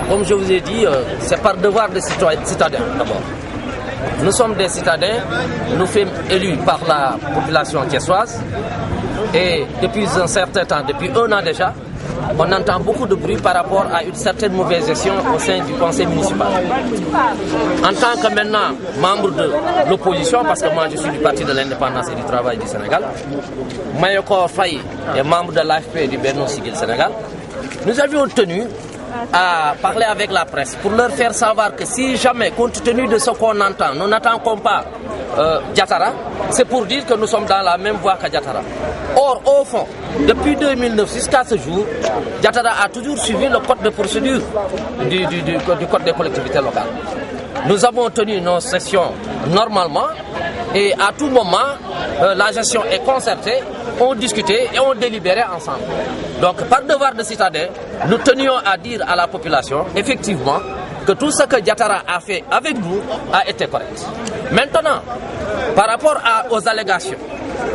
comme je vous ai dit, c'est par devoir de citadins d'abord. Nous sommes des citadins, nous sommes élus par la population thiessoise et depuis un certain temps, depuis 1 an déjà, on entend beaucoup de bruit par rapport à une certaine mauvaise gestion au sein du conseil municipal. En tant que maintenant membre de l'opposition, parce que moi je suis du Parti de l'Indépendance et du Travail du Sénégal, Mayoko Faye est membre de l'AFP et du Benno Siggil Sénégal, nous avions tenu à parler avec la presse pour leur faire savoir que si jamais, compte tenu de ce qu'on entend, nous n'attaquons pas Diatara, c'est pour dire que nous sommes dans la même voie que Diatara. Or, au fond, depuis 2009 jusqu'à ce jour, Diatara a toujours suivi le code de procédure du code des collectivités locales. Nous avons tenu nos sessions normalement et à tout moment, la gestion est concertée, on discutait et on délibérait ensemble. Donc, par devoir de citadin, nous tenions à dire à la population, effectivement, que tout ce que Diatara a fait avec nous a été correct. Maintenant, par rapport aux allégations,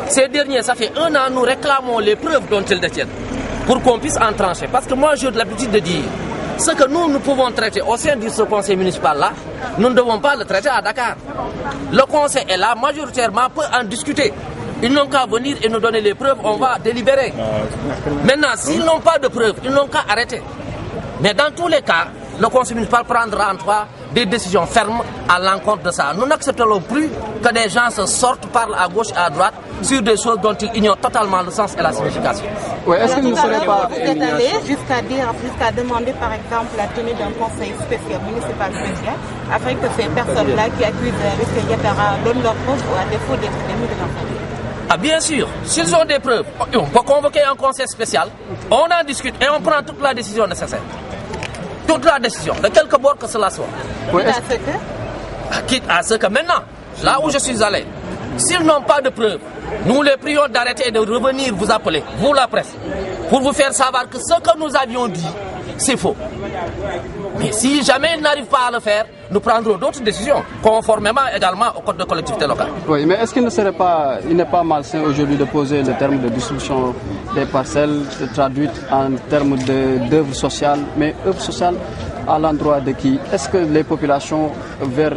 ces derniers, ça fait 1 an, nous réclamons les preuves dont ils détiennent pour qu'on puisse en trancher. Parce que moi, j'ai l'habitude de dire, ce que nous pouvons traiter au sein de ce conseil municipal-là, nous ne devons pas le traiter à Dakar. Le conseil est là, majoritairement, peut en discuter. Ils n'ont qu'à venir et nous donner les preuves, on va délibérer. Maintenant, s'ils n'ont pas de preuves, ils n'ont qu'à arrêter. Mais dans tous les cas, le conseil municipal prendra en toi des décisions fermes à l'encontre de ça. Nous n'accepterons plus que des gens se sortent, parlent à gauche et à droite sur des choses dont ils ignorent totalement le sens et la signification. Oui, est-ce que vous ne serez pas allé jusqu'à demander par exemple la tenue d'un conseil spécial, municipal spécial, afin que ces personnes-là qui accusent M. Diatara donnent leurs preuves à défaut d'être des migrants? Ah bien sûr, s'ils ont des preuves, on peut convoquer un conseil spécial, on en discute et on prend toute la décision nécessaire. Toute la décision, de quelque bord que cela soit. Oui, quitte à ce que maintenant, là où je suis allé, s'ils n'ont pas de preuves, nous les prions d'arrêter et de revenir vous appeler, vous la presse, pour vous faire savoir que ce que nous avions dit, c'est faux. Mais si jamais ils n'arrivent pas à le faire, nous prendrons d'autres décisions, conformément également au code de collectivité locale. Oui, mais est-ce qu'il n'est pas malsain aujourd'hui de poser le terme de distribution des parcelles traduites en termes d'œuvres sociales, mais œuvres sociales à l'endroit de qui? Est-ce que les populations vers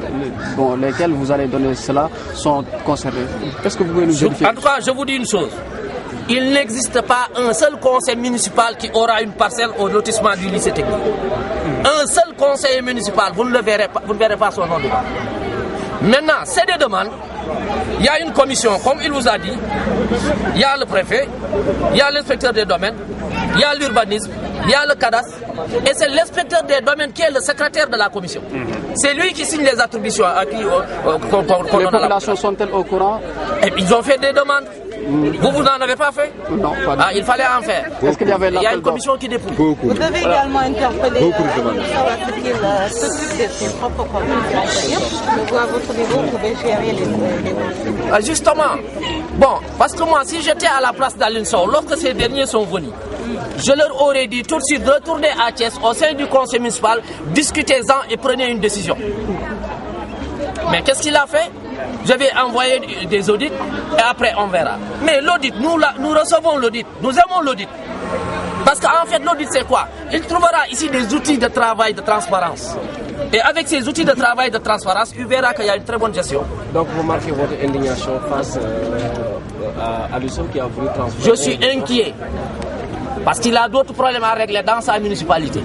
lesquelles vous allez donner cela sont concernées? Est-ce que vous pouvez nous vérifier? En tout cas, je vous dis une chose. Il n'existe pas un seul conseil municipal qui aura une parcelle au lotissement du lycée technique. Un seul conseiller municipal, vous ne verrez pas son nom dedans. Maintenant, c'est des demandes. Il y a une commission, comme il vous a dit. Il y a le préfet, il y a l'inspecteur des domaines, il y a l'urbanisme, il y a le cadastre. Et c'est l'inspecteur des domaines qui est le secrétaire de la commission. C'est lui qui signe les attributions à qui les populations sont-elles au courant? Et ils ont fait des demandes. Vous n'en avez pas fait? Non, pas du tout. Il fallait en faire. Est-ce qu'il y avait il y a une commission qui dépouille. Vous devez également interpeller ce type de ses propres communes. Vous, à votre niveau, vous pouvez gérer les justement, bon, parce que moi, si j'étais à la place d'Aline Sow, lorsque ces derniers sont venus, je leur aurais dit tout de suite, retournez à Thiès, au sein du conseil municipal, discutez-en et prenez une décision. Mais qu'est-ce qu'il a fait? Je vais envoyer des audits et après on verra. Mais l'audit, nous recevons l'audit, nous aimons l'audit. Parce qu'en fait l'audit c'est quoi? Il trouvera ici des outils de travail de transparence. Et avec ces outils de travail de transparence, il verra qu'il y a une très bonne gestion. Donc vous marquez votre indignation face à l'USOM qui a voulu transformer. Je suis inquiet. Parce qu'il a d'autres problèmes à régler dans sa municipalité.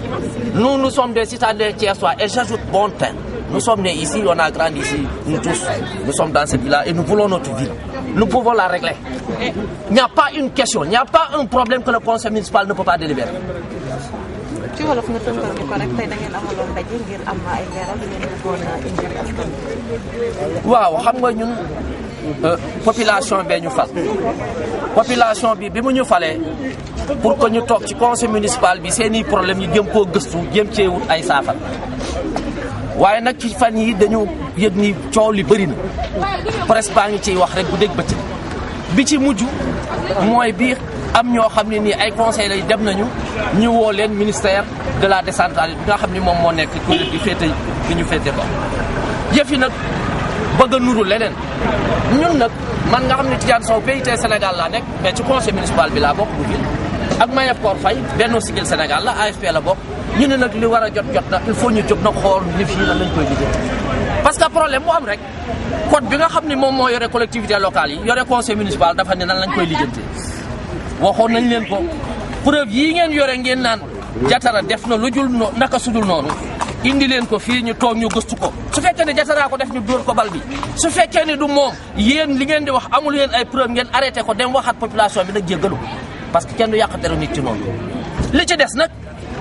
Nous sommes des citadins thiessois et j'ajoute bon teint. Nous sommes nés ici, on a grandi ici, nous tous. Nous sommes dans cette ville-là et nous voulons notre ville. Nous pouvons la régler. Il n'y a pas une question, il n'y a pas un problème que le conseil municipal ne peut pas délibérer. waaw xam nga ñun population bee ñu fal population bi mu ñu falee pour que ñu toog ci conseil municipal bi seeni problème ñu jëm koo gëstu jëm cee wut ay saafara waaye nag ci fan yi dañu yëg ni coow li bëri na presse baa ngi ciy wax rek bu dégg bëccëg bi ci mujj mooy biir am ñoo xam ne nii ay conseil lay dem nañu ñu woo leen ministère de la décentralisation bi nga xam ne moom moo nekk kuréel gi féete gi ñu féete ko yëf yi nag bëgg a nuru leneen ñun nag man nga xam ne Tidiane Sow PIT Sénégal laa nekk mais ci conseil municipal bi laa bokk bu ville ak Mayakor Faye Benno Siggil Sénégal la AFP la bokk ñu ne nag li war a jot na il faut ñu jóg nag xool li fii lan lañ koy liggéey parce que problème mu am rek code bi nga xam ne moom moo yore collectivité locale yi yore conseil municipal dafa ne nan lañ koy liggéeyante waxoon nañ leen ko preuve yii ngeen yore ngeen naan Jatara def na lu jul naka sudul noonu indi leen ko fii ñu toog ñu gëstu ko su fekkee ne Jatara ko def ñu dóor ko bal bi su fekkee ne du moom yéen li ngeen di wax amul yéen ay preuve ngeen arrêté ko dem waxaat population bi nag jéggalu parce que kenn du yàq dara nit ci noonu li ci des nag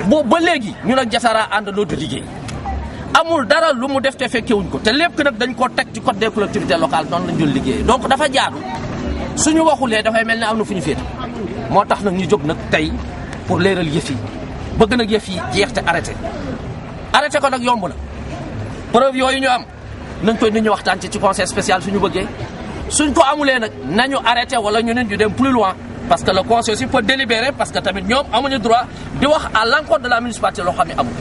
boobu ba léegi ñu nag Jatara àndandoo di liggéey amul dara lu mu def te fekkewuñ ko te lépp nag dañ koo teg ci code des collectivités locales noonu lañ doon liggéey donc dafa jaadu suñu waxulee dafay mel ne am na fu ñu féete moo tax nag ñu jóg nag tey pour leeral yëf yi bëgg nag yëf yi jeex te arrêté ko nag yomb na preuve yooyu ñu am nañ koy nit ñu waxtaan ci conseil spécial suñu bëggee suñ ko amulee nag nañu arrêté wala ñu nit ñu dem plus loin parce que le conseil aussi peut délibérer parce que tamit ñoom amuñu droit di wax à l'encontre de la municipalité loo xam ne amul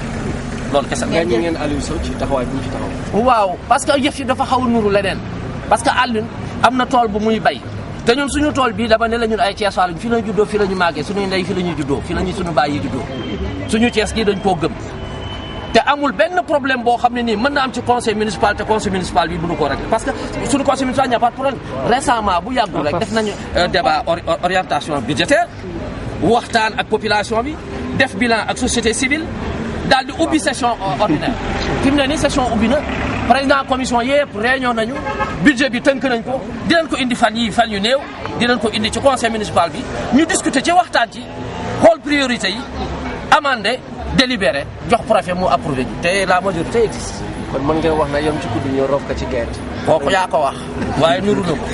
loolu kese la. ngeen Aliou Sow ci taxawaay bu ñu ci taxaw. waaw parce que yëf yi dafa xaw a nuru leneen parce que Aliou am na tool bu muy bay te ñun suñu tool bii dama ne la ñun ay Thiès waa lañ fi la ñu juddoo fi la ñu màggee suñuy ndey fi la ñuy juddoo fi la ñu suñu baay yi juddoo suñu Thiès gii dañ koo gëm te amul benn problème boo xam ne nii mën na am ci conseil municipal te conseil municipal bi mënu ko régler parce que suñu conseil municipal n'y a pas de problème récemment bu yàggul rek def nañu débat orientation budgétaire waxtaan ak population bi def bilan ak société civile daal di ubbi session ordinaire fi mu ne nii session ubbi na président commission yëpp réunion nañu budget bi tënk nañ ko dinañ ko indi fan yu néew dinañ ko indi ci conseil municipal bi ñu discuter ci waxtaan ci xool priorité yi amandé délibéré jox préfet mu approuvé ji te la majorité existe. kon mën ngeen wax na yem ci kuddu ñu rof ko ci gerte. kooku yaa ko wax waaye nuru na ko